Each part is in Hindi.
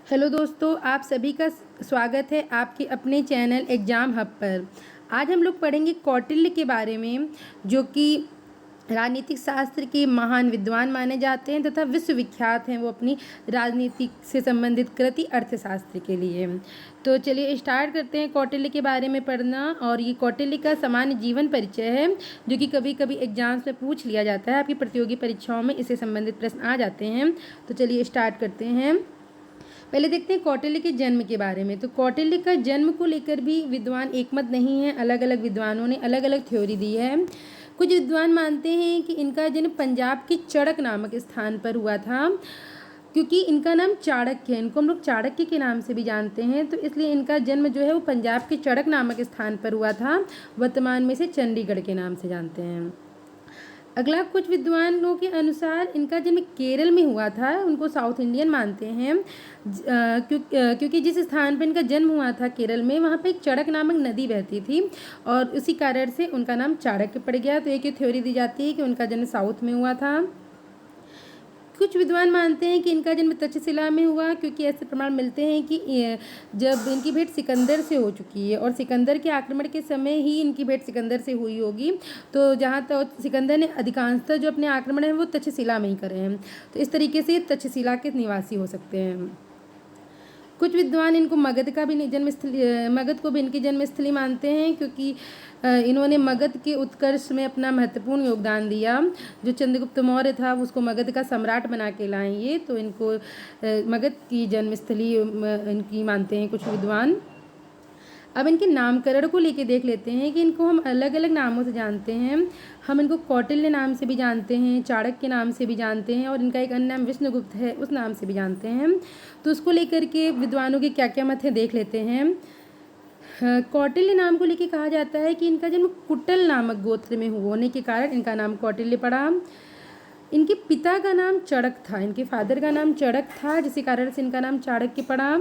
हेलो दोस्तों, आप सभी का स्वागत है आपके अपने चैनल एग्ज़ाम हब पर। आज हम लोग पढ़ेंगे कौटिल्य के बारे में, जो कि राजनीतिक शास्त्र के महान विद्वान माने जाते हैं तथा विश्वविख्यात हैं वो अपनी राजनीति से संबंधित कृति अर्थशास्त्र के लिए। तो चलिए स्टार्ट करते हैं कौटिल्य के बारे में पढ़ना। और ये कौटिल्य का सामान्य जीवन परिचय है, जो कि कभी कभी एग्जाम्स में पूछ लिया जाता है। आपकी प्रतियोगी परीक्षाओं में इससे संबंधित प्रश्न आ जाते हैं। तो चलिए स्टार्ट करते हैं। पहले देखते हैं कौटिल्य के जन्म के बारे में। तो कौटिल्य का जन्म को लेकर भी विद्वान एकमत नहीं है, अलग अलग विद्वानों ने अलग अलग थ्योरी दी है। कुछ विद्वान मानते हैं कि इनका जन्म पंजाब के चड़क नामक स्थान पर हुआ था, क्योंकि इनका नाम चाणक्य है। इनको हम लोग चाणक्य के नाम से भी जानते हैं, तो इसलिए इनका जन्म जो है वो पंजाब के चड़क नामक स्थान पर हुआ था। वर्तमान में से चंडीगढ़ के नाम से जानते हैं। अगला, कुछ विद्वानों के अनुसार इनका जन्म केरल में हुआ था। उनको साउथ इंडियन मानते हैं, क्योंकि जिस स्थान पर इनका जन्म हुआ था केरल में, वहाँ पे एक चड़क नामक नदी बहती थी और उसी कारण से उनका नाम चाणक्य पड़ गया। तो एक थ्योरी दी जाती है कि उनका जन्म साउथ में हुआ था। कुछ विद्वान मानते हैं कि इनका जन्म तक्षशिला में हुआ, क्योंकि ऐसे प्रमाण मिलते हैं कि जब इनकी भेंट सिकंदर से हो चुकी है और सिकंदर के आक्रमण के समय ही इनकी भेंट सिकंदर से हुई होगी। तो जहाँ तक सिकंदर ने अधिकांशतः जो अपने आक्रमण हैं वो तक्षशिला में ही करे हैं, तो इस तरीके से तक्षशिला के निवासी हो सकते हैं। कुछ विद्वान इनको मगध को भी इनकी जन्मस्थली मानते हैं, क्योंकि इन्होंने मगध के उत्कर्ष में अपना महत्वपूर्ण योगदान दिया। जो चंद्रगुप्त मौर्य था उसको मगध का सम्राट बना के लाए ये, तो इनको मगध की जन्मस्थली इनकी मानते हैं कुछ विद्वान। अब इनके नामकरण को लेके देख लेते हैं कि इनको हम अलग अलग नामों से जानते हैं। हम इनको कौटिल्य नाम से भी जानते हैं, चाणक्य के नाम से भी जानते हैं, और इनका एक अन्य नाम विष्णुगुप्त है, उस नाम से भी जानते हैं। तो उसको लेकर के विद्वानों के क्या क्या मत है देख लेते हैं। कौटिल्य नाम को लेके कहा जाता है कि इनका जन्म कुटल नामक गोत्र में होने के कारण इनका नाम कौटिल्य पड़ा। इनके पिता का नाम चड़क था, इनके फादर का नाम चड़क था, जिसके कारण से इनका नाम चाणक्य पड़ा।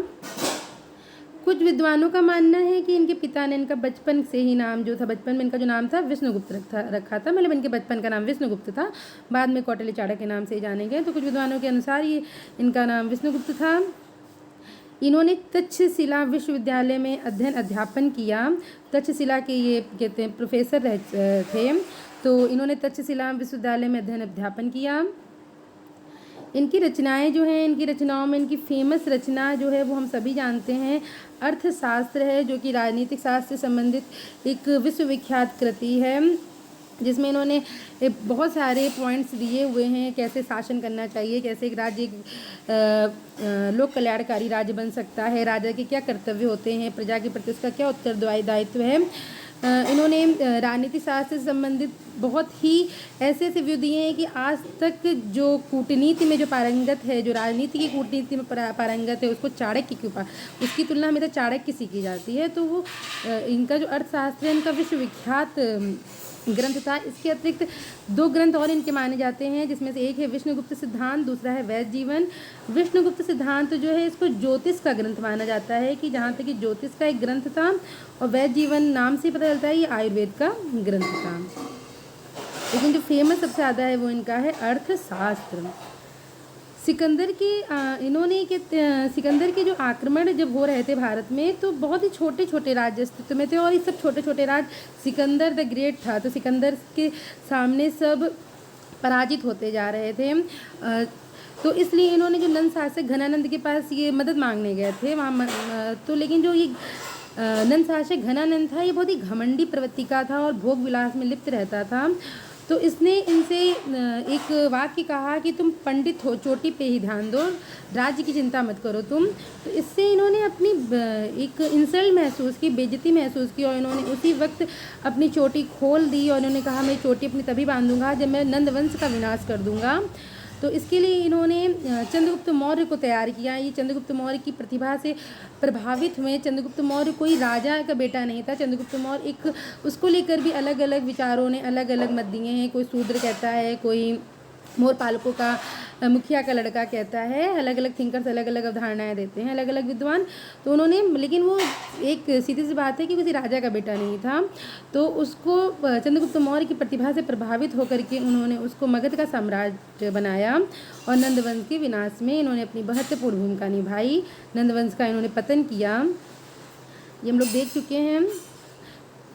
कुछ विद्वानों का मानना है कि इनके पिता ने इनका बचपन से ही नाम जो था, बचपन में इनका जो नाम था विष्णुगुप्त रखा था, मतलब इनके बचपन का नाम विष्णुगुप्त था, बाद में कौटिल्य चाणक्य के नाम से ही जाने गए। तो कुछ विद्वानों के अनुसार ये इनका नाम विष्णुगुप्त था। इन्होंने तक्षशिला विश्वविद्यालय में अध्यापन किया। तक्षशिला के ये कहते हैं प्रोफेसर थे, तो इन्होंने तक्षशिला विश्वविद्यालय में अध्यापन किया। इनकी रचनाएं जो हैं, इनकी रचनाओं में इनकी फेमस रचना जो है वो हम सभी जानते हैं, अर्थशास्त्र है, जो कि राजनीतिक शास्त्र से संबंधित एक विश्वविख्यात कृति है, जिसमें इन्होंने बहुत सारे पॉइंट्स दिए हुए हैं, कैसे शासन करना चाहिए, कैसे एक राज्य लोक कल्याणकारी राज्य बन सकता है, राजा के क्या कर्तव्य होते हैं, प्रजा के प्रति उसका क्या उत्तरदायित्व है। इन्होंने राजनीतिक शास्त्र से संबंधित बहुत ही ऐसे व्यू दिए हैं कि आज तक जो कूटनीति में जो पारंगत है, जो राजनीति की कूटनीति में पारंगत है, उसको चाणक्य के ऊपर उसकी तुलना हमेशा चाणक्य से की जाती है। तो वो इनका जो अर्थशास्त्र है, इनका विश्वविख्यात ग्रंथ था। इसके अतिरिक्त दो ग्रंथ और इनके माने जाते हैं, जिसमें से एक है विष्णुगुप्त सिद्धांत, दूसरा है वैद्य जीवन। विष्णुगुप्त सिद्धांत जो है इसको ज्योतिष का ग्रंथ माना जाता है, कि जहाँ तक कि ज्योतिष का एक ग्रंथ था, और वैद्य जीवन नाम से पता चलता है ये आयुर्वेद का ग्रंथ था। लेकिन जो फेमस सबसे ज़्यादा है वो इनका है अर्थशास्त्र। सिकंदर के जो आक्रमण जब हो रहे थे भारत में, तो बहुत ही छोटे छोटे राज्य अस्तित्व में थे, और ये सब छोटे छोटे राज्य सिकंदर द ग्रेट था, तो सिकंदर के सामने सब पराजित होते जा रहे थे। तो इसलिए इन्होंने जो नंद शासक घनानंद के पास ये मदद मांगने गए थे वहाँ, तो लेकिन जो ये नंद शासक घनानंद था, ये बहुत ही घमंडी प्रवृत्ति का था और भोग विलास में लिप्त रहता था। तो इसने इनसे एक वाक्य कहा कि तुम पंडित हो, चोटी पे ही ध्यान दो, राज्य की चिंता मत करो तुम। तो इससे इन्होंने अपनी एक इंसल्ट महसूस की, बेइज्जती महसूस की, और इन्होंने उसी वक्त अपनी चोटी खोल दी, और इन्होंने कहा मैं चोटी अपनी तभी बांधूंगा जब मैं नंद वंश का विनाश कर दूंगा। तो इसके लिए इन्होंने चंद्रगुप्त मौर्य को तैयार किया। ये चंद्रगुप्त मौर्य की प्रतिभा से प्रभावित हुए। चंद्रगुप्त मौर्य कोई राजा का बेटा नहीं था, चंद्रगुप्त मौर्य उसको लेकर भी अलग अलग विचारों ने अलग अलग मत दिए हैं। कोई शूद्र कहता है, कोई मोर पालकों का मुखिया का लड़का कहता है। अलग अलग थिंकर्स अलग अलग अवधारणाएं देते हैं, अलग अलग विद्वान। तो उन्होंने, लेकिन वो एक सीधी सी बात है कि किसी राजा का बेटा नहीं था, तो उसको चंद्रगुप्त मौर्य की प्रतिभा से प्रभावित होकर के उन्होंने उसको मगध का साम्राज्य बनाया और नंदवंश के विनाश में इन्होंने अपनी महत्वपूर्ण भूमिका निभाई। नंदवंश का इन्होंने पतन किया, ये हम लोग देख चुके हैं।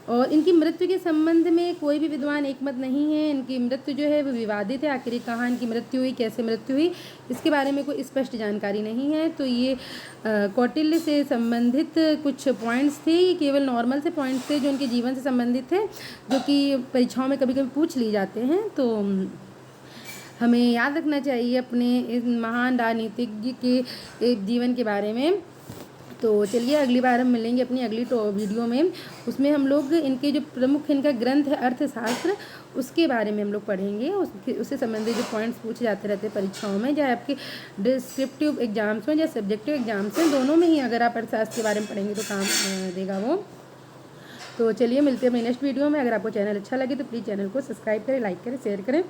और इनकी मृत्यु के संबंध में कोई भी विद्वान एकमत नहीं है। इनकी मृत्यु जो है वो विवादित है। आखिर कहाँ इनकी मृत्यु हुई, कैसे मृत्यु हुई, इसके बारे में कोई स्पष्ट जानकारी नहीं है। तो ये कौटिल्य से संबंधित कुछ पॉइंट्स थे, ये केवल नॉर्मल से पॉइंट्स थे जो उनके जीवन से संबंधित थे, जो कि परीक्षाओं में कभी कभी पूछ लिए जाते हैं। तो हमें याद रखना चाहिए अपने इस महान राजनीतिज्ञ के जीवन के बारे में। तो चलिए अगली बार हम मिलेंगे अपनी अगली वीडियो में। उसमें हम लोग इनके जो प्रमुख इनका ग्रंथ है अर्थशास्त्र, उसके बारे में हम लोग पढ़ेंगे। उससे संबंधित जो पॉइंट्स पूछे जाते रहते हैं परीक्षाओं में, चाहे आपके डिस्क्रिप्टिव एग्जाम्स में या सब्जेक्टिव एग्जाम्स में, दोनों में ही अगर आप अर्थशास्त्र के बारे में पढ़ेंगे तो काम देगा वो। तो चलिए मिलते हैं अपनी नेक्स्ट वीडियो में। अगर आपको चैनल अच्छा लगे तो प्लीज़ चैनल को सब्सक्राइब करें, लाइक करें, शेयर करें।